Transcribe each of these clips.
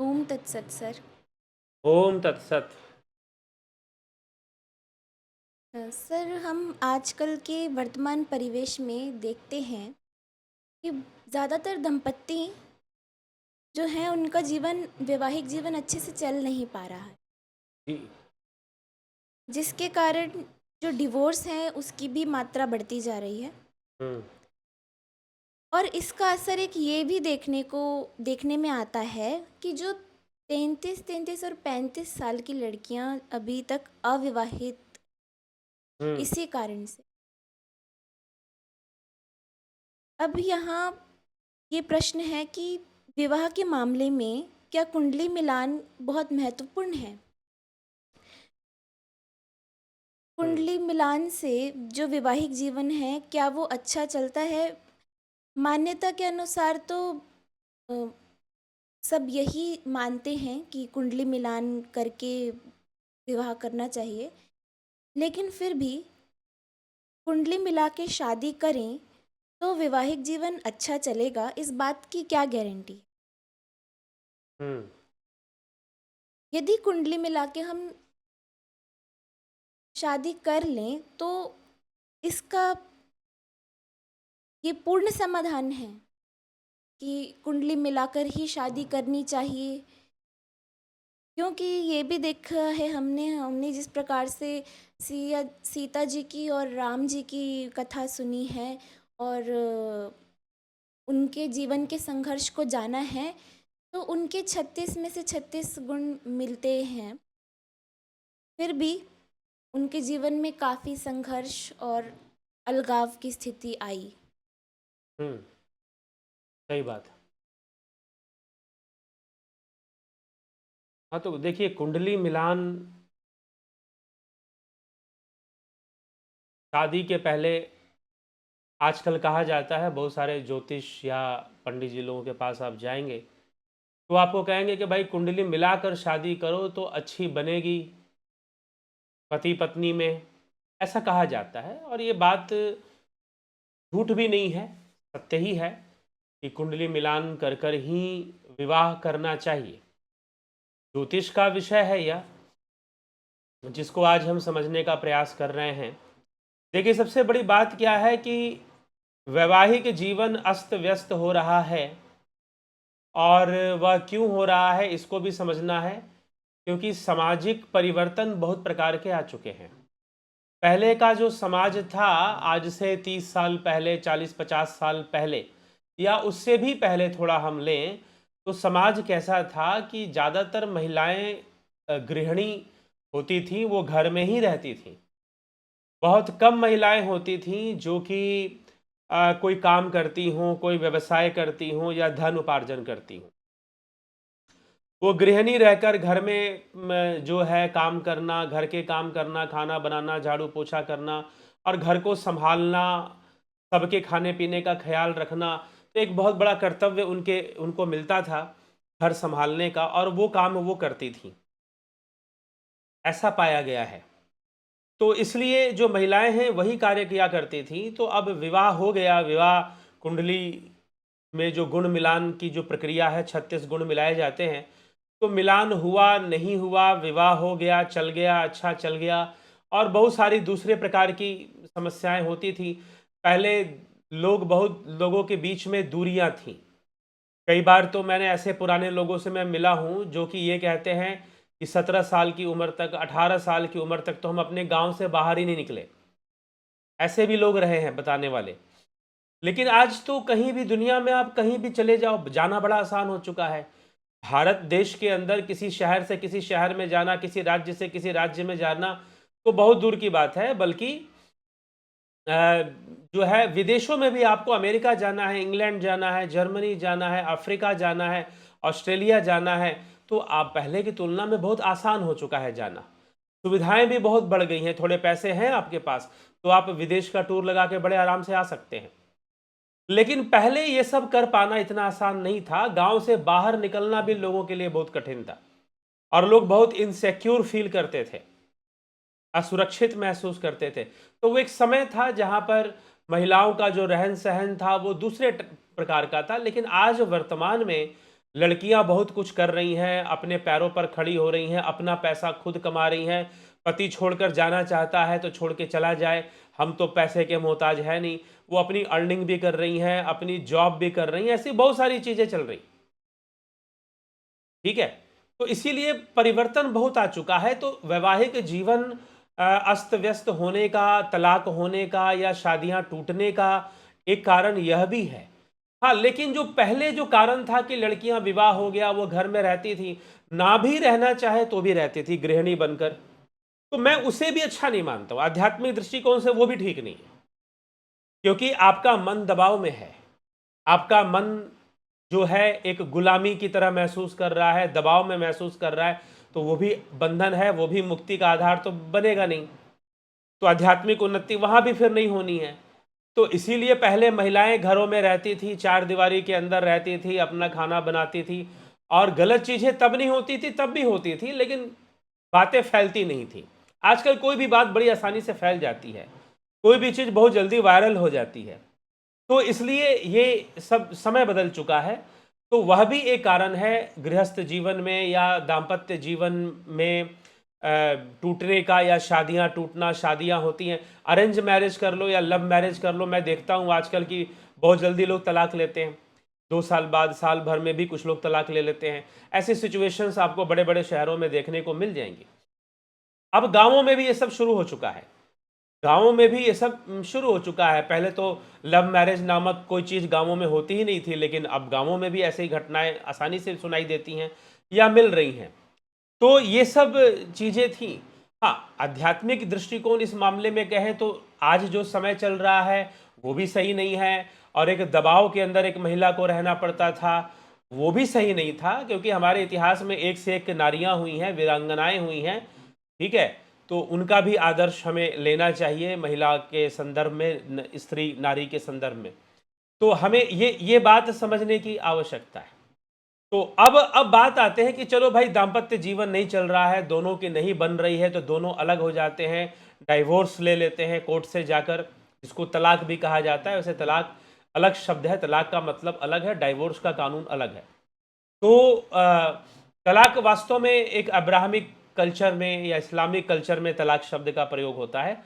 ओम तत्सत सर। ओम तत्सत। सर, हम आजकल के वर्तमान परिवेश में देखते हैं कि ज़्यादातर दंपत्ति जो हैं उनका जीवन वैवाहिक जीवन अच्छे से चल नहीं पा रहा है, जी। जिसके कारण जो डिवोर्स है उसकी भी मात्रा बढ़ती जा रही है। हम्म। और इसका असर एक ये भी देखने में आता है कि जो 33 और 35 साल की लड़कियां अभी तक अविवाहित, हम्म। इसी कारण से। अब यहाँ ये प्रश्न है कि विवाह के मामले में क्या कुंडली मिलान बहुत महत्वपूर्ण है? हम्म। कुंडली मिलान से जो वैवाहिक जीवन है क्या वो अच्छा चलता है? मान्यता के अनुसार तो अ, सब यही मानते हैं कि कुंडली मिलान करके विवाह करना चाहिए, लेकिन फिर भी कुंडली मिला के शादी करें तो वैवाहिक जीवन अच्छा चलेगा, इस बात की क्या गारंटी? हम्म। यदि कुंडली मिला के हम शादी कर लें तो इसका ये पूर्ण समाधान है कि कुंडली मिलाकर ही शादी करनी चाहिए, क्योंकि ये भी देखा है हमने जिस प्रकार से सीता जी की और राम जी की कथा सुनी है और उनके जीवन के संघर्ष को जाना है, तो उनके 36 में से 36 गुण मिलते हैं। फिर भी उनके जीवन में काफ़ी संघर्ष और अलगाव की स्थिति आई। हम्म। सही बात है। हाँ, तो देखिए, कुंडली मिलान शादी के पहले आजकल कहा जाता है। बहुत सारे ज्योतिष या पंडित जी लोगों के पास आप जाएंगे तो आपको कहेंगे कि भाई कुंडली मिलाकर शादी करो तो अच्छी बनेगी पति पत्नी में। ऐसा कहा जाता है और ये बात झूठ भी नहीं है, सत्य ही है कि कुंडली मिलान कर कर ही विवाह करना चाहिए। ज्योतिष का विषय है यह, जिसको आज हम समझने का प्रयास कर रहे हैं। देखिए, सबसे बड़ी बात क्या है कि वैवाहिक जीवन अस्त व्यस्त हो रहा है, और वह क्यों हो रहा है इसको भी समझना है, क्योंकि सामाजिक परिवर्तन बहुत प्रकार के आ चुके हैं। पहले का जो समाज था, आज से 30 साल पहले, 40-50 साल पहले, या उससे भी पहले थोड़ा हम लें, तो समाज कैसा था कि ज़्यादातर महिलाएं गृहिणी होती थी, वो घर में ही रहती थी। बहुत कम महिलाएं होती थीं जो कि कोई काम करती हों, कोई व्यवसाय करती हों या धन उपार्जन करती हों। वो गृहिणी रहकर घर में जो है काम करना, घर के काम करना, खाना बनाना, झाड़ू पोछा करना और घर को संभालना, सबके खाने पीने का ख्याल रखना, तो एक बहुत बड़ा कर्तव्य उनको मिलता था घर संभालने का, और वो काम वो करती थी। ऐसा पाया गया है। तो इसलिए जो महिलाएं हैं वही कार्य किया करती थी। तो अब विवाह हो गया, विवाह कुंडली में जो गुण मिलान की जो प्रक्रिया है, 36 गुण मिलाए जाते हैं। तो मिलान हुआ, नहीं हुआ, विवाह हो गया, चल गया, अच्छा चल गया, और बहुत सारी दूसरे प्रकार की समस्याएं होती थी। पहले बहुत लोगों के बीच में दूरियां थीं। कई बार तो मैंने ऐसे पुराने लोगों से मैं मिला हूं जो कि ये कहते हैं कि 17 साल की उम्र तक, 18 साल की उम्र तक तो हम अपने गांव से बाहर ही नहीं निकले। ऐसे भी लोग रहे हैं बताने वाले। लेकिन आज तो कहीं भी दुनिया में आप कहीं भी चले जाओ, जाना बड़ा आसान हो चुका है। भारत देश के अंदर किसी शहर से किसी शहर में जाना, किसी राज्य से किसी राज्य में जाना तो बहुत दूर की बात है। बल्कि अ, जो है, विदेशों में भी आपको अमेरिका जाना है, इंग्लैंड जाना है, जर्मनी जाना है, अफ्रीका जाना है, ऑस्ट्रेलिया जाना है, तो आप पहले की तुलना में बहुत आसान हो चुका है जाना। सुविधाएं भी बहुत बढ़ गई हैं। थोड़े पैसे हैं आपके पास तो आप विदेश का टूर लगा के बड़े आराम से आ सकते हैं। लेकिन पहले ये सब कर पाना इतना आसान नहीं था। गांव से बाहर निकलना भी लोगों के लिए बहुत कठिन था, और लोग बहुत इनसिक्योर फील करते थे, असुरक्षित महसूस करते थे। तो वो एक समय था जहां पर महिलाओं का जो रहन सहन था वो दूसरे प्रकार का था। लेकिन आज वर्तमान में लड़कियां बहुत कुछ कर रही हैं, अपने पैरों पर खड़ी हो रही हैं, अपना पैसा खुद कमा रही हैं। पति छोड़कर जाना चाहता है तो छोड़ के चला जाए, हम तो पैसे के मोहताज है नहीं। वो अपनी अर्निंग भी कर रही हैं, अपनी जॉब भी कर रही हैं, ऐसी बहुत सारी चीजें चल रही। ठीक है, तो इसीलिए परिवर्तन बहुत आ चुका है। तो वैवाहिक जीवन अस्त व्यस्त होने का, तलाक होने का या शादियां टूटने का एक कारण यह भी है। हाँ, लेकिन जो पहले जो कारण था कि लड़कियां विवाह हो गया वो घर में रहती थी, ना भी रहना चाहे तो भी रहती थी गृहिणी बनकर, तो मैं उसे भी अच्छा नहीं मानता हूं। आध्यात्मिक दृष्टिकोण से वो भी ठीक नहीं है, क्योंकि आपका मन दबाव में है। आपका मन जो है एक गुलामी की तरह महसूस कर रहा है, दबाव में महसूस कर रहा है, तो वो भी बंधन है, वो भी मुक्ति का आधार तो बनेगा नहीं। तो आध्यात्मिक उन्नति वहां भी फिर नहीं होनी है। तो इसीलिए पहले महिलाएं घरों में रहती थी, चार दीवारी के अंदर रहती थी, अपना खाना बनाती थी, और गलत चीजें तब नहीं होती थी, तब भी होती थी, लेकिन बातें फैलती नहीं थी। आजकल कोई भी बात बड़ी आसानी से फैल जाती है, कोई भी चीज बहुत जल्दी वायरल हो जाती है। तो इसलिए ये सब समय बदल चुका है। तो वह भी एक कारण है गृहस्थ जीवन में या दाम्पत्य जीवन में टूटने का, या शादियां टूटना। शादियां होती हैं, अरेंज मैरिज कर लो या लव मैरिज कर लो, मैं देखता हूं आजकल की बहुत जल्दी लोग तलाक लेते हैं। 2 साल बाद, साल भर में भी कुछ लोग तलाक ले लेते हैं। ऐसी सिचुएशंस आपको बड़े बड़े शहरों में देखने को मिल जाएंगी। अब गांवों में भी ये सब शुरू हो चुका है। गाँवों में भी ये सब शुरू हो चुका है। पहले तो लव मैरिज नामक कोई चीज़ गाँवों में होती ही नहीं थी, लेकिन अब गाँवों में भी ऐसी घटनाएं आसानी से सुनाई देती हैं या मिल रही हैं। तो ये सब चीज़ें थी। हाँ, आध्यात्मिक दृष्टिकोण इस मामले में कहें तो आज जो समय चल रहा है वो भी सही नहीं है, और एक दबाव के अंदर एक महिला को रहना पड़ता था वो भी सही नहीं था, क्योंकि हमारे इतिहास में एक से एक नारियां हुई हैं, वीरांगनाएं हुई हैं। ठीक है, तो उनका भी आदर्श हमें लेना चाहिए महिला के संदर्भ में, स्त्री नारी के संदर्भ में। तो हमें ये बात समझने की आवश्यकता है। तो अब बात आते हैं कि चलो भाई, दाम्पत्य जीवन नहीं चल रहा है, दोनों की नहीं बन रही है, तो दोनों अलग हो जाते हैं, डाइवोर्स ले लेते हैं कोर्ट से जाकर, जिसको तलाक भी कहा जाता है। वैसे तलाक अलग शब्द है, तलाक का मतलब अलग है, डाइवोर्स का कानून अलग है। तो तलाक वास्तव में एक अब्राहमिक कल्चर में या इस्लामिक कल्चर में तलाक शब्द का प्रयोग होता है,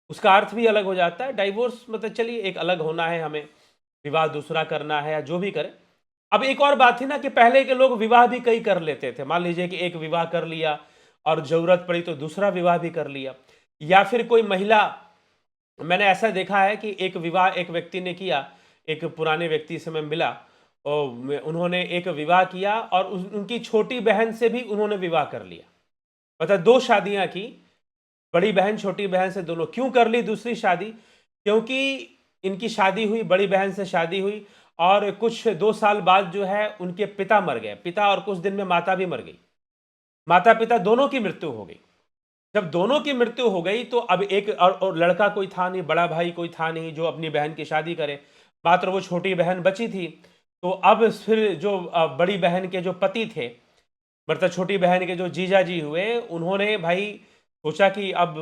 उसका अर्थ भी अलग हो जाता है। डाइवोर्स मतलब चलिए एक अलग होना है, हमें विवाह दूसरा करना है या जो भी करें। अब एक और बात थी ना कि पहले के लोग विवाह भी कई कर लेते थे। मान लीजिए कि एक विवाह कर लिया और जरूरत पड़ी तो दूसरा विवाह भी कर लिया, या फिर कोई महिला, मैंने ऐसा देखा है कि एक विवाह एक व्यक्ति ने किया, एक पुराने व्यक्ति से मैं मिला, और उन्होंने एक विवाह किया और उनकी छोटी बहन से भी उन्होंने विवाह कर लिया। मतलब 2 शादियां की, बड़ी बहन छोटी बहन से, दोनों। क्यों कर ली दूसरी शादी? क्योंकि इनकी शादी हुई, बड़ी बहन से शादी हुई, और कुछ 2 साल बाद जो है उनके पिता मर गए, पिता, और कुछ दिन में माता भी मर गई। माता पिता दोनों की मृत्यु हो गई। जब दोनों की मृत्यु हो गई तो अब एक और लड़का कोई था नहीं, बड़ा भाई कोई था नहीं जो अपनी बहन की शादी करे, मात्र वो छोटी बहन बची थी। तो अब फिर जो बड़ी बहन के जो पति थे, मतलब छोटी बहन के जो जीजा जी हुए, उन्होंने भाई सोचा कि अब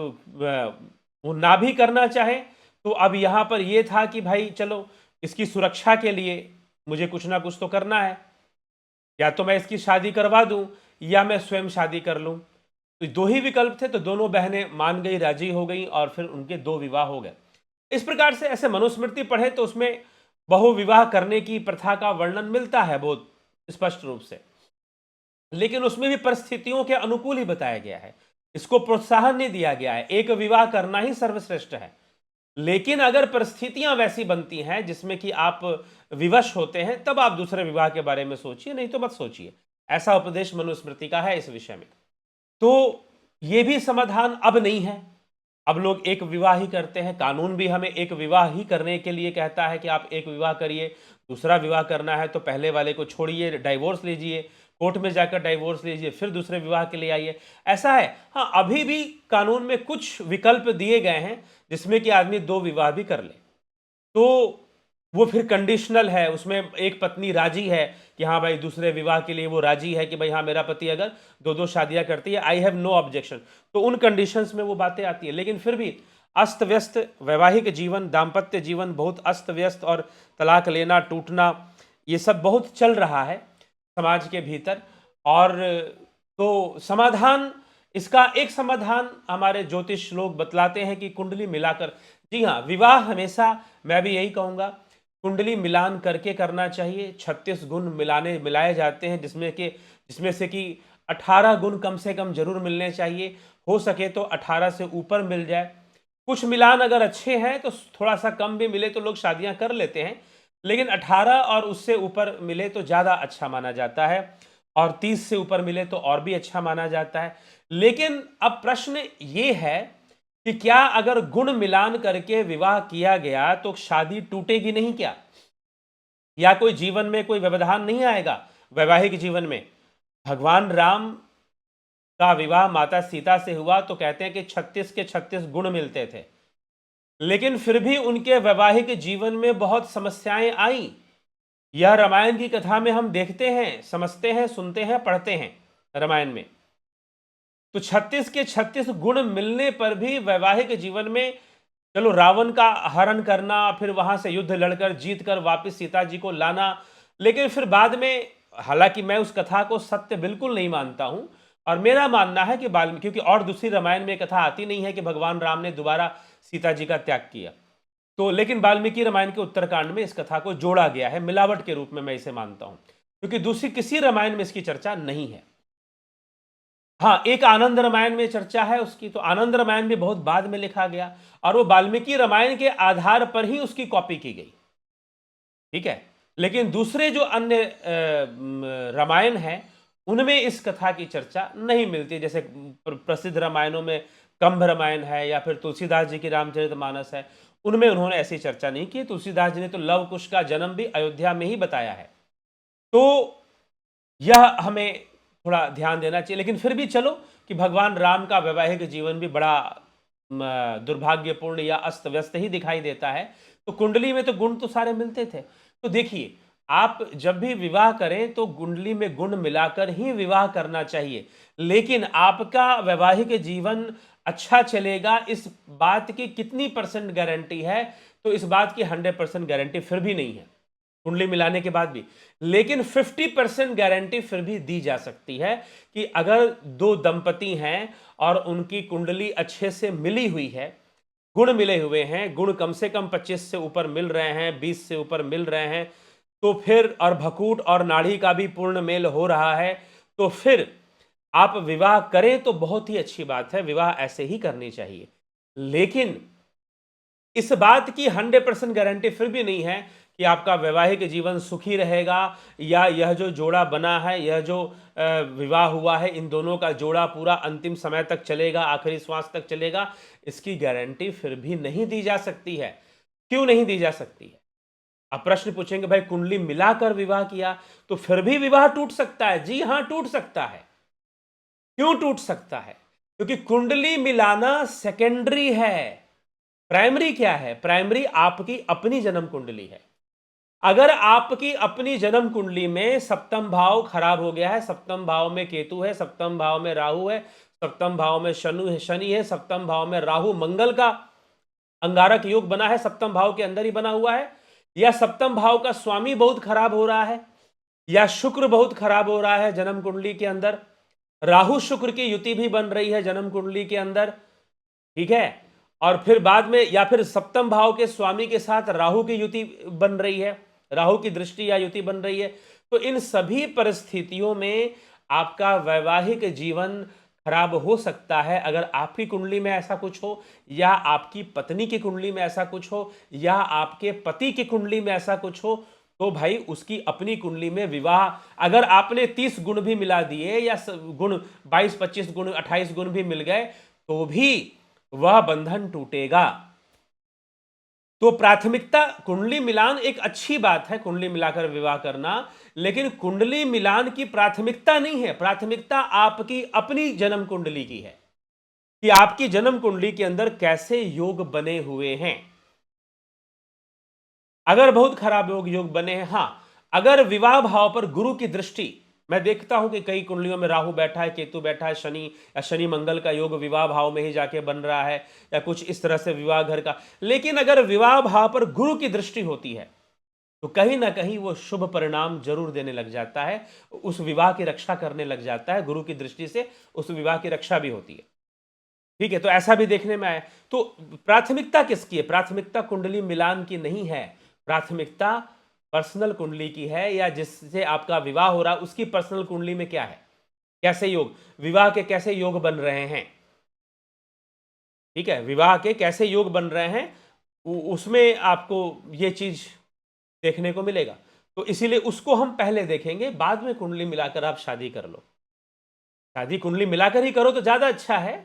वो ना भी करना चाहे, तो अब यहाँ पर ये था कि भाई चलो, इसकी सुरक्षा के लिए मुझे कुछ ना कुछ तो करना है, या तो मैं इसकी शादी करवा दूं या मैं स्वयं शादी कर लूं। तो 2 ही विकल्प थे, तो दोनों बहनें मान गई, राजी हो गई, और फिर उनके 2 विवाह हो गए। इस प्रकार से ऐसे मनुस्मृति पढ़े तो उसमें बहुविवाह करने की प्रथा का वर्णन मिलता है बहुत स्पष्ट रूप से, लेकिन उसमें भी परिस्थितियों के अनुकूल ही बताया गया है, इसको प्रोत्साहन नहीं दिया गया है। एक विवाह करना ही सर्वश्रेष्ठ है, लेकिन अगर परिस्थितियां वैसी बनती हैं जिसमें कि आप विवश होते हैं, तब आप दूसरे विवाह के बारे में सोचिए, नहीं तो मत सोचिए। ऐसा उपदेश मनुस्मृति का है इस विषय में। तो ये भी समाधान अब नहीं है, अब लोग एक विवाह ही करते हैं। कानून भी हमें एक विवाह ही करने के लिए कहता है कि आप एक विवाह करिए, दूसरा विवाह करना है तो पहले वाले को छोड़िए, डाइवोर्स लीजिए, कोर्ट में जाकर डाइवोर्स लीजिए, फिर दूसरे विवाह के लिए आइए, ऐसा है। हाँ, अभी भी कानून में कुछ विकल्प दिए गए हैं जिसमें कि आदमी 2 विवाह भी कर ले, तो वो फिर कंडीशनल है, उसमें एक पत्नी राजी है कि हाँ भाई, दूसरे विवाह के लिए वो राजी है कि भाई हाँ, मेरा पति अगर 2-2 शादियां करती है, आई हैव नो ऑब्जेक्शन, तो उन कंडीशंस में वो बातें आती है। लेकिन फिर भी अस्त व्यस्त वैवाहिक जीवन, दाम्पत्य जीवन बहुत अस्त व्यस्त, और तलाक लेना, टूटना, ये सब बहुत चल रहा है। समाज के भीतर। और तो समाधान, इसका एक समाधान हमारे ज्योतिष लोग बतलाते हैं कि कुंडली मिलाकर, जी हाँ, विवाह हमेशा, मैं भी यही कहूँगा, कुंडली मिलान करके करना चाहिए। 36 गुण मिलाए जाते हैं, जिसमें से कि 18 गुण कम से कम जरूर मिलने चाहिए। हो सके तो 18 से ऊपर मिल जाए। कुछ मिलान अगर अच्छे हैं तो थोड़ा सा कम भी मिले तो लोग शादियां कर लेते हैं, लेकिन 18 और उससे ऊपर मिले तो ज़्यादा अच्छा माना जाता है, और 30 से ऊपर मिले तो और भी अच्छा माना जाता है। लेकिन अब प्रश्न ये है कि क्या अगर गुण मिलान करके विवाह किया गया तो शादी टूटेगी नहीं क्या? या कोई जीवन में कोई व्यवधान नहीं आएगा वैवाहिक जीवन में? भगवान राम का विवाह माता सीता से हुआ तो कहते हैं कि 36 के 36 गुण मिलते थे, लेकिन फिर भी उनके वैवाहिक जीवन में बहुत समस्याएं आई। यह रामायण की कथा में हम देखते हैं, समझते हैं, सुनते हैं, पढ़ते हैं रामायण में। तो 36 के 36 गुण मिलने पर भी वैवाहिक जीवन में, चलो रावण का हरण करना, फिर वहां से युद्ध लड़कर जीत कर वापिस सीता जी को लाना, लेकिन फिर बाद में, हालांकि मैं उस कथा को सत्य बिल्कुल नहीं मानता हूं, और मेरा मानना है कि क्योंकि और दूसरी रामायण में कथा आती नहीं है कि भगवान राम ने दोबारा सीता जी का त्याग किया, तो लेकिन वाल्मीकि रामायण के उत्तरकांड में इस कथा को जोड़ा गया है, मिलावट के रूप में मैं इसे मानता हूं, क्योंकि दूसरी किसी रामायण में इसकी चर्चा नहीं है। हाँ, एक आनंद रामायण में चर्चा है उसकी, तो आनंद रामायण भी बहुत बाद में लिखा गया, और वो वाल्मीकि रामायण के आधार पर ही उसकी कॉपी की गई, ठीक है। लेकिन दूसरे जो अन्य रामायण हैं उनमें इस कथा की चर्चा नहीं मिलती, जैसे प्रसिद्ध रामायणों में कंभ रामायण है, या फिर तुलसीदास जी की रामचरितमानस है, उनमें उन्होंने ऐसी चर्चा नहीं की। तुलसीदास जी ने तो लव कुश का जन्म भी अयोध्या में ही बताया है, तो यह हमें थोड़ा ध्यान देना चाहिए। लेकिन फिर भी चलो कि भगवान राम का वैवाहिक जीवन भी बड़ा दुर्भाग्यपूर्ण या अस्त व्यस्त ही दिखाई देता है, तो कुंडली में तो गुण तो सारे मिलते थे। तो देखिए, आप जब भी विवाह करें तो कुंडली में गुण मिलाकर ही विवाह करना चाहिए, लेकिन आपका वैवाहिक जीवन अच्छा चलेगा इस बात की कितनी परसेंट गारंटी है? तो इस बात की 100% गारंटी फिर भी नहीं है कुंडली मिलाने के बाद भी, लेकिन 50% गारंटी फिर भी दी जा सकती है कि अगर दो दंपति हैं और उनकी कुंडली अच्छे से मिली हुई है, गुण मिले हुए हैं, गुण कम से कम 25 से ऊपर मिल रहे हैं, 20 से ऊपर मिल रहे हैं, तो फिर, और भकूट और नाड़ी का भी पूर्ण मेल हो रहा है, तो फिर आप विवाह करें तो बहुत ही अच्छी बात है, विवाह ऐसे ही करनी चाहिए। लेकिन इस बात की 100% गारंटी फिर भी नहीं है कि आपका वैवाहिक जीवन सुखी रहेगा, या यह जो जोड़ा बना है, यह जो विवाह हुआ है, इन दोनों का जोड़ा पूरा अंतिम समय तक चलेगा, आखिरी श्वास तक चलेगा, इसकी गारंटी फिर भी नहीं दी जा सकती है। क्यों नहीं दी जा सकती है? अब प्रश्न पूछेंगे, भाई कुंडली मिलाकर विवाह किया तो फिर भी विवाह टूट सकता है? जी हां, टूट सकता है। क्यों टूट सकता है? क्योंकि कुंडली मिलाना सेकेंडरी है। प्राइमरी क्या है? प्राइमरी आपकी अपनी जन्म कुंडली है। अगर आपकी अपनी जन्म कुंडली में सप्तम भाव खराब हो गया है, सप्तम भाव में केतु है, सप्तम भाव में राहु है, सप्तम भाव में शनि है, सप्तम भाव में राहु मंगल का अंगारक योग बना है, सप्तम भाव के अंदर ही बना हुआ है, या सप्तम भाव का स्वामी बहुत खराब हो रहा है, या शुक्र बहुत खराब हो रहा है जन्म कुंडली के अंदर, राहु शुक्र की युति भी बन रही है जन्म कुंडली के अंदर, ठीक है, और फिर बाद में, या फिर सप्तम भाव के स्वामी के साथ राहु की युति बन रही है, राहु की दृष्टि या युति बन रही है, तो इन सभी परिस्थितियों में आपका वैवाहिक जीवन खराब हो सकता है। अगर आपकी कुंडली में ऐसा कुछ हो, या आपकी पत्नी की कुंडली में ऐसा कुछ हो, या आपके पति की कुंडली में ऐसा कुछ हो, तो भाई उसकी अपनी कुंडली में विवाह, अगर आपने 30 गुण भी मिला दिए, या गुण 22-25 गुण 28 गुण भी मिल गए, तो भी वह बंधन टूटेगा। तो प्राथमिकता, कुंडली मिलान एक अच्छी बात है, कुंडली मिलाकर विवाह करना, लेकिन कुंडली मिलान की प्राथमिकता नहीं है। प्राथमिकता आपकी अपनी जन्म कुंडली की है कि आपकी जन्म कुंडली के अंदर कैसे योग बने हुए हैं। अगर बहुत खराब योग बने हैं, हां, अगर विवाह भाव पर गुरु की दृष्टि, मैं देखता हूं कि कई कुंडलियों में राहु बैठा है, केतु बैठा है, शनि या शनि मंगल का योग विवाह भाव में ही जाके बन रहा है, या कुछ इस तरह से विवाह घर का, लेकिन अगर विवाह भाव पर गुरु की दृष्टि होती है तो कहीं ना कहीं वो शुभ परिणाम जरूर देने लग जाता है, उस विवाह की रक्षा करने लग जाता है। गुरु की दृष्टि से उस विवाह की रक्षा भी होती है। ठीक है, तो ऐसा भी देखने में आया। तो प्राथमिकता किसकी है? प्राथमिकता कुंडली मिलान की नहीं है, प्राथमिकता पर्सनल कुंडली की है, या जिससे आपका विवाह हो रहा है उसकी पर्सनल कुंडली में क्या है, कैसे योग, विवाह के कैसे योग बन रहे हैं। ठीक है, विवाह के कैसे योग बन रहे हैं, उसमें आपको ये चीज देखने को मिलेगा। तो इसीलिए उसको हम पहले देखेंगे, बाद में कुंडली मिलाकर आप शादी कर लो। शादी कुंडली मिलाकर ही करो तो ज्यादा अच्छा है,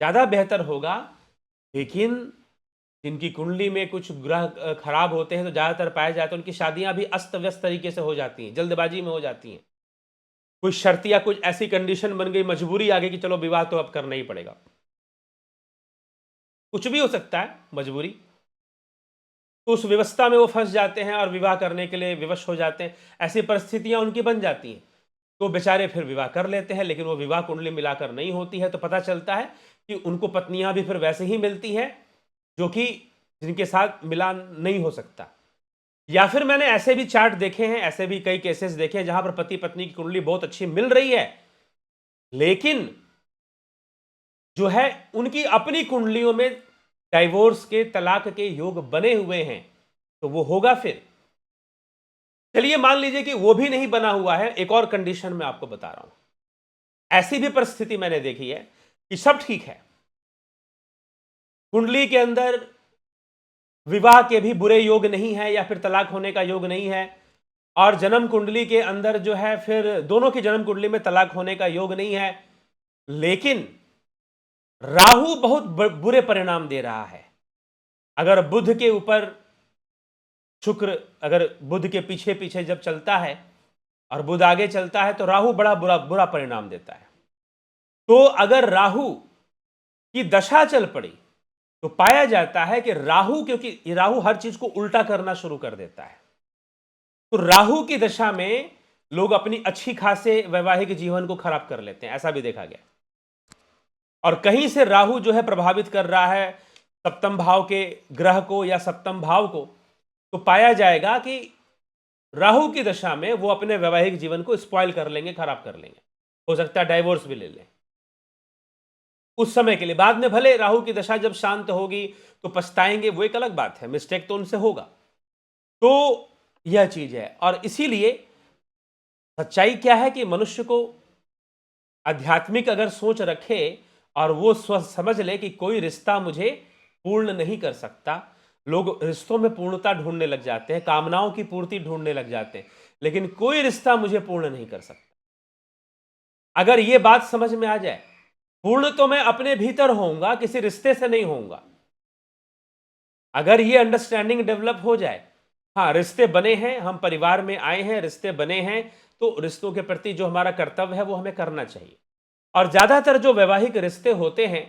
ज्यादा बेहतर होगा। लेकिन जिनकी कुंडली में कुछ ग्रह खराब होते हैं तो ज्यादातर पाए जाते हैं उनकी शादियां भी अस्त व्यस्त तरीके से हो जाती हैं, जल्दबाजी में हो जाती हैं। कुछ शर्त या कुछ ऐसी कंडीशन बन गई, मजबूरी आ गई कि चलो विवाह तो अब करना ही पड़ेगा। कुछ भी हो सकता है, मजबूरी। तो उस व्यवस्था में वो फंस जाते हैं और विवाह करने के लिए विवश हो जाते हैं, ऐसी परिस्थितियां उनकी बन जाती हैं। तो बेचारे फिर विवाह कर लेते हैं, लेकिन वो विवाह कुंडली मिलाकर नहीं होती है। तो पता चलता है कि उनको पत्नियां भी फिर वैसे ही मिलती हैं जो कि जिनके साथ मिलान नहीं हो सकता। या फिर मैंने ऐसे भी चार्ट देखे हैं, ऐसे भी कई केसेस देखे हैं जहां पर पति पत्नी की कुंडली बहुत अच्छी मिल रही है, लेकिन जो है उनकी अपनी कुंडलियों में डाइवोर्स के, तलाक के योग बने हुए हैं। तो वो होगा फिर। चलिए मान लीजिए कि वो भी नहीं बना हुआ है, एक और कंडीशन में आपको बता रहा हूं। ऐसी भी परिस्थिति मैंने देखी है कि सब ठीक है, कुंडली के अंदर विवाह के भी बुरे योग नहीं है या फिर तलाक होने का योग नहीं है, और जन्म कुंडली के अंदर जो है फिर दोनों की जन्म कुंडली में तलाक होने का योग नहीं है, लेकिन राहु बहुत बुरे परिणाम दे रहा है। अगर बुध के ऊपर शुक्र, अगर बुध के पीछे पीछे जब चलता है और बुध आगे चलता है तो राहु बड़ा बुरा बुरा परिणाम देता है। तो अगर राहु की दशा चल पड़ी तो पाया जाता है कि राहु, क्योंकि राहु हर चीज को उल्टा करना शुरू कर देता है, तो राहु की दशा में लोग अपनी अच्छी खासे वैवाहिक जीवन को खराब कर लेते हैं, ऐसा भी देखा गया। और कहीं से राहु जो है प्रभावित कर रहा है सप्तम भाव के ग्रह को या सप्तम भाव को, तो पाया जाएगा कि राहु की दशा में वो अपने वैवाहिक जीवन को स्पॉइल कर लेंगे, खराब कर लेंगे। हो सकता है डाइवोर्स भी ले लें उस समय के लिए। बाद में भले राहु की दशा जब शांत होगी तो पछताएंगे, वो एक अलग बात है, मिस्टेक तो उनसे होगा। तो यह चीज है। और इसीलिए सच्चाई क्या है कि मनुष्य को आध्यात्मिक अगर सोच रखे और वो समझ ले कि कोई रिश्ता मुझे पूर्ण नहीं कर सकता। लोग रिश्तों में पूर्णता ढूंढने लग जाते हैं, कामनाओं की पूर्ति ढूंढने लग जाते हैं, लेकिन कोई रिश्ता मुझे पूर्ण नहीं कर सकता। अगर ये बात समझ में आ जाए, पूर्ण तो मैं अपने भीतर होऊंगा, किसी रिश्ते से नहीं होऊंगा। अगर ये अंडरस्टैंडिंग डेवलप हो जाए, हाँ रिश्ते बने हैं, हम परिवार में आए हैं, रिश्ते बने हैं, तो रिश्तों के प्रति जो हमारा कर्तव्य है वो हमें करना चाहिए। और ज्यादातर जो वैवाहिक रिश्ते होते हैं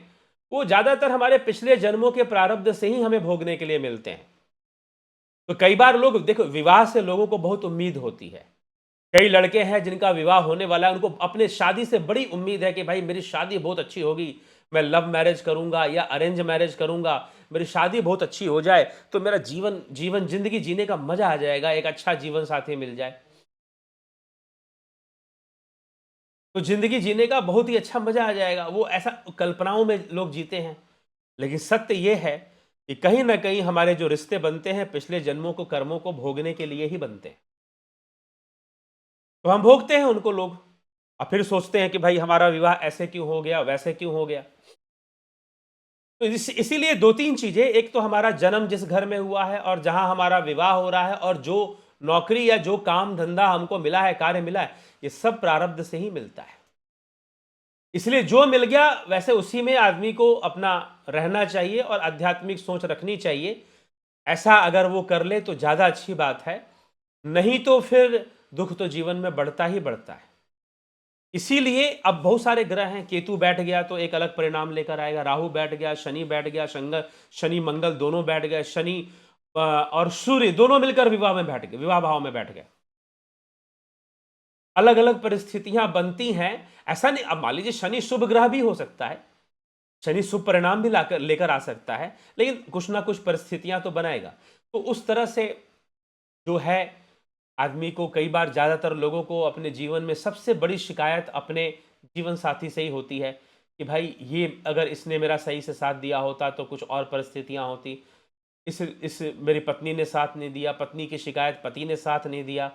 वो ज्यादातर हमारे पिछले जन्मों के प्रारब्ध से ही हमें भोगने के लिए मिलते हैं। तो कई बार लोग देखो, विवाह से लोगों को बहुत उम्मीद होती है। कई लड़के हैं जिनका विवाह होने वाला है, उनको अपने शादी से बड़ी उम्मीद है कि भाई मेरी शादी बहुत अच्छी होगी, मैं लव मैरिज करूंगा या अरेंज मैरिज करूंगा, मेरी शादी बहुत अच्छी हो जाए तो मेरा जीवन जिंदगी जीने का मजा आ जाएगा, एक अच्छा जीवन साथी मिल जाए तो जिंदगी जीने का बहुत ही अच्छा मजा आ जाएगा। वो ऐसा कल्पनाओं में लोग जीते हैं। लेकिन सत्य यह है कि कहीं ना कहीं हमारे जो रिश्ते बनते हैं पिछले जन्मों को, कर्मों को भोगने के लिए ही बनते हैं। तो हम भोगते हैं उनको लोग, और फिर सोचते हैं कि भाई हमारा विवाह ऐसे क्यों हो गया, वैसे क्यों हो गया। तो इसीलिए दो तीन चीजें, एक तो हमारा जन्म जिस घर में हुआ है और जहां हमारा विवाह हो रहा है, और जो नौकरी या जो काम धंधा हमको मिला है, कार्य मिला है, ये सब प्रारब्ध से ही मिलता है। इसलिए जो मिल गया वैसे उसी में आदमी को अपना रहना चाहिए और आध्यात्मिक सोच रखनी चाहिए। ऐसा अगर वो कर ले तो ज्यादा अच्छी बात है, नहीं तो फिर दुख तो जीवन में बढ़ता ही बढ़ता है। इसीलिए अब बहुत सारे ग्रह हैं, केतु बैठ गया तो एक अलग परिणाम लेकर आएगा, राहु बैठ गया, शनि बैठ गया, शनि मंगल दोनों बैठ गए, शनि और सूर्य दोनों मिलकर विवाह में बैठ गए, विवाह भाव में बैठ गए। अलग अलग परिस्थितियां बनती हैं। ऐसा नहीं, अब मान लीजिए शनि शुभ ग्रह भी हो सकता है, शनि शुभ परिणाम भी लेकर आ सकता है, लेकिन कुछ ना कुछ परिस्थितियां तो बनाएगा। तो उस तरह से जो है, आदमी को कई बार, ज़्यादातर लोगों को अपने जीवन में सबसे बड़ी शिकायत अपने जीवन साथी से ही होती है कि भाई ये अगर इसने मेरा सही से साथ दिया होता तो कुछ और परिस्थितियाँ होती। इस मेरी पत्नी ने साथ नहीं दिया, पत्नी की शिकायत पति ने साथ नहीं दिया,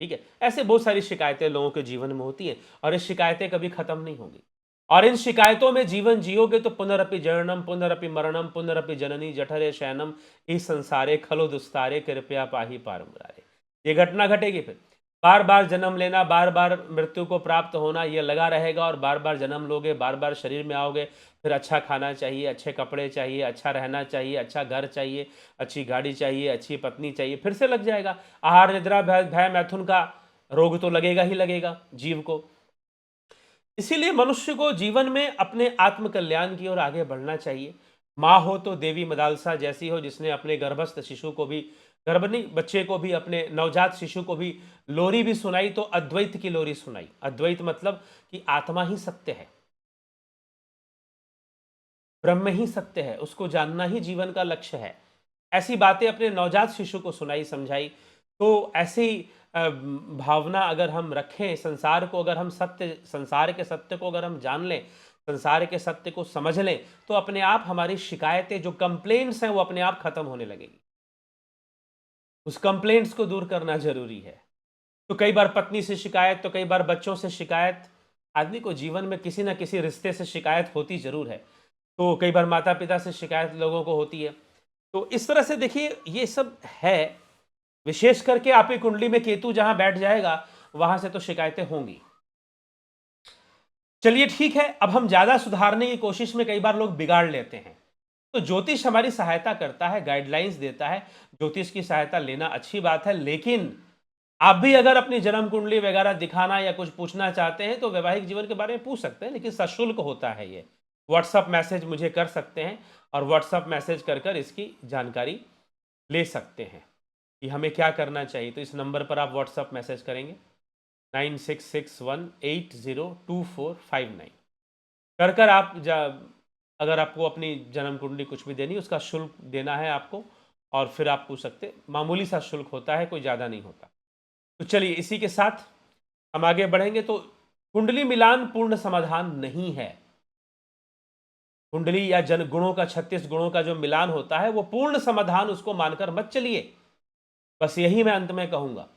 ठीक है? ऐसे बहुत सारी शिकायतें लोगों के जीवन में होती हैं और ये शिकायतें कभी खत्म नहीं होंगी। और इन शिकायतों में जीवन जियोगे तो पुनरपि जननम पुनरपि मरणम पुनरपि जननी जठरे शयनम इस संसारे खलो दुस्तारे कृपया पाहि पार मुरारे। ये घटना घटेगी फिर। बार बार जन्म लेना, बार बार मृत्यु को प्राप्त होना, ये लगा रहेगा और बार बार जन्म लोगे, बार बार शरीर में आओगे, फिर अच्छा खाना चाहिए, अच्छे कपड़े चाहिए, अच्छा रहना चाहिए, अच्छा घर चाहिए, अच्छी गाड़ी चाहिए, अच्छी पत्नी चाहिए, फिर से लग जाएगा। आहार निद्रा भय भय मैथुन का रोग तो लगेगा ही लगेगा जीव को। इसीलिए मनुष्य को जीवन में अपने आत्म कल्याण की ओर आगे बढ़ना चाहिए। माँ हो तो देवी मदालसा जैसी हो, जिसने अपने गर्भस्थ शिशु को भी, गर्भनी बच्चे को भी, अपने नवजात शिशु को भी लोरी भी सुनाई, तो अद्वैत की लोरी सुनाई। अद्वैत मतलब कि आत्मा ही सत्य है, ब्रह्म ही सत्य है, उसको जानना ही जीवन का लक्ष्य है। ऐसी बातें अपने नवजात शिशु को सुनाई, समझाई। तो ऐसी भावना अगर हम रखें, संसार को अगर हम सत्य, संसार के सत्य को अगर हम जान लें, संसार के सत्य को समझ लें, तो अपने आप हमारी शिकायतें, जो कंप्लेंट्स हैं, वो अपने आप खत्म होने लगेगी। उस कंप्लेंट्स को दूर करना जरूरी है। तो कई बार पत्नी से शिकायत, तो कई बार बच्चों से शिकायत। आदमी को जीवन में किसी ना किसी रिश्ते से शिकायत होती जरूर है। तो कई बार माता पिता से शिकायत लोगों को होती है। तो इस तरह से देखिए, ये सब है। विशेष करके आपकी कुंडली में केतु जहां बैठ जाएगा, वहां से तो शिकायतें होंगी। चलिए ठीक है, अब हम ज्यादा सुधारने की कोशिश में कई बार लोग बिगाड़ लेते हैं। तो ज्योतिष हमारी सहायता करता है, गाइडलाइंस देता है। ज्योतिष की सहायता लेना अच्छी बात है, लेकिन आप भी अगर अपनी जन्म कुंडली वगैरह दिखाना या कुछ पूछना चाहते हैं तो वैवाहिक जीवन के बारे में पूछ सकते हैं, लेकिन सशुल्क होता है ये। व्हाट्सअप मैसेज मुझे कर सकते हैं और व्हाट्सअप मैसेज कर कर इसकी जानकारी ले सकते हैं कि हमें क्या करना चाहिए। तो इस नंबर पर आप व्हाट्सअप मैसेज करेंगे 9661802459 कर कर आप अगर आपको अपनी जन्म कुंडली कुछ भी देनी, उसका शुल्क देना है आपको, और फिर आप पूछ सकते। मामूली सा शुल्क होता है, कोई ज़्यादा नहीं होता। तो चलिए इसी के साथ हम आगे बढ़ेंगे। तो कुंडली मिलान पूर्ण समाधान नहीं है। कुंडली या जन गुणों का, 36 गुणों का जो मिलान होता है, वो पूर्ण समाधान उसको मानकर मत चलिए। बस यही मैं अंत में कहूंगा।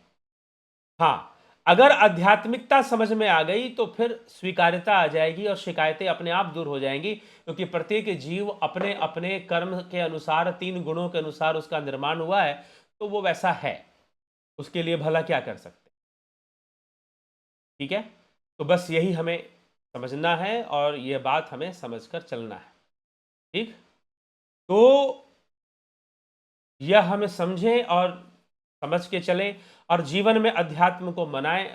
हाँ, अगर आध्यात्मिकता समझ में आ गई तो फिर स्वीकार्यता आ जाएगी और शिकायतें अपने आप दूर हो जाएंगी, क्योंकि प्रत्येक जीव अपने अपने कर्म के अनुसार, 3 गुणों के अनुसार उसका निर्माण हुआ है, तो वो वैसा है। उसके लिए भला क्या कर सकते। ठीक है, तो बस यही हमें समझना है और यह बात हमें समझकर चलना है। ठीक, तो यह हमें समझें और समझ के चलें और जीवन में अध्यात्म को मनाएं,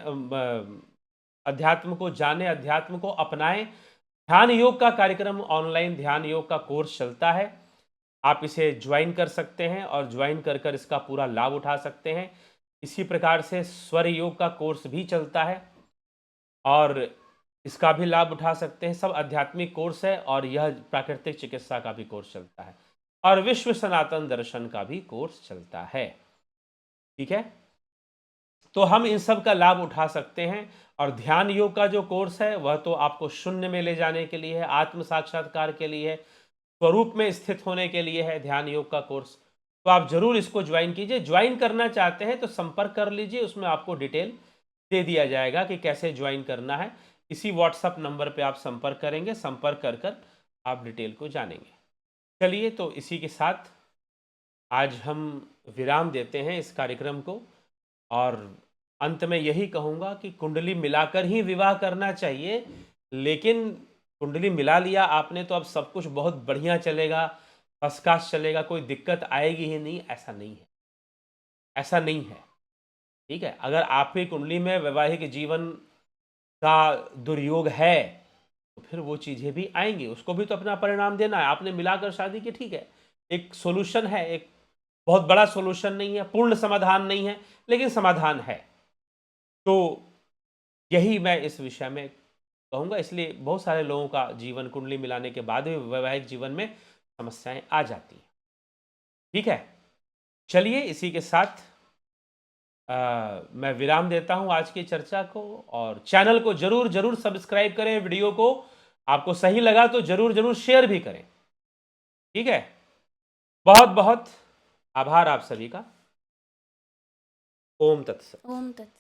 अध्यात्म को जाने, अध्यात्म को अपनाएं। ध्यान योग का कार्यक्रम, ऑनलाइन ध्यान योग का कोर्स चलता है, आप इसे ज्वाइन कर सकते हैं और ज्वाइन कर कर इसका पूरा लाभ उठा सकते हैं। इसी प्रकार से स्वर योग का कोर्स भी चलता है और इसका भी लाभ उठा सकते हैं। सब आध्यात्मिक कोर्स है और यह प्राकृतिक चिकित्सा का भी कोर्स चलता है और विश्व सनातन दर्शन का भी कोर्स चलता है। ठीक है, तो हम इन सब का लाभ उठा सकते हैं। और ध्यान योग का जो कोर्स है वह तो आपको शून्य में ले जाने के लिए है, आत्म साक्षात्कार के लिए है, स्वरूप में स्थित होने के लिए है ध्यान योग का कोर्स। तो आप जरूर इसको ज्वाइन कीजिए। ज्वाइन करना चाहते हैं तो संपर्क कर लीजिए, उसमें आपको डिटेल दे दिया जाएगा कि कैसे ज्वाइन करना है। इसी व्हाट्सएप नंबर पे आप संपर्क करेंगे, संपर्क कर कर आप डिटेल को जानेंगे। चलिए, तो इसी के साथ आज हम विराम देते हैं इस कार्यक्रम को और अंत में यही कहूँगा कि कुंडली मिलाकर ही विवाह करना चाहिए। लेकिन कुंडली मिला लिया आपने तो अब सब कुछ बहुत बढ़िया चलेगा, फर्स्ट क्लास चलेगा, कोई दिक्कत आएगी ही नहीं, ऐसा नहीं है। ऐसा नहीं है। ठीक है, अगर आपकी कुंडली में वैवाहिक जीवन का दुर्योग है तो फिर वो चीज़ें भी आएंगी, उसको भी तो अपना परिणाम देना है। आपने मिलाकर शादी की, ठीक है, एक सोल्यूशन है, एक बहुत बड़ा सोल्यूशन नहीं है, पूर्ण समाधान नहीं है, लेकिन समाधान है। तो यही मैं इस विषय में कहूँगा। इसलिए बहुत सारे लोगों का जीवन कुंडली मिलाने के बाद भी वैवाहिक जीवन में समस्याएं आ जाती हैं। ठीक है, चलिए इसी के साथ मैं विराम देता हूं आज की चर्चा को, और चैनल को जरूर जरूर सब्सक्राइब करें, वीडियो को आपको सही लगा तो जरूर जरूर शेयर भी करें। ठीक है, बहुत बहुत आभार आप सभी का। ओम तत्सत। ओम तत्सत।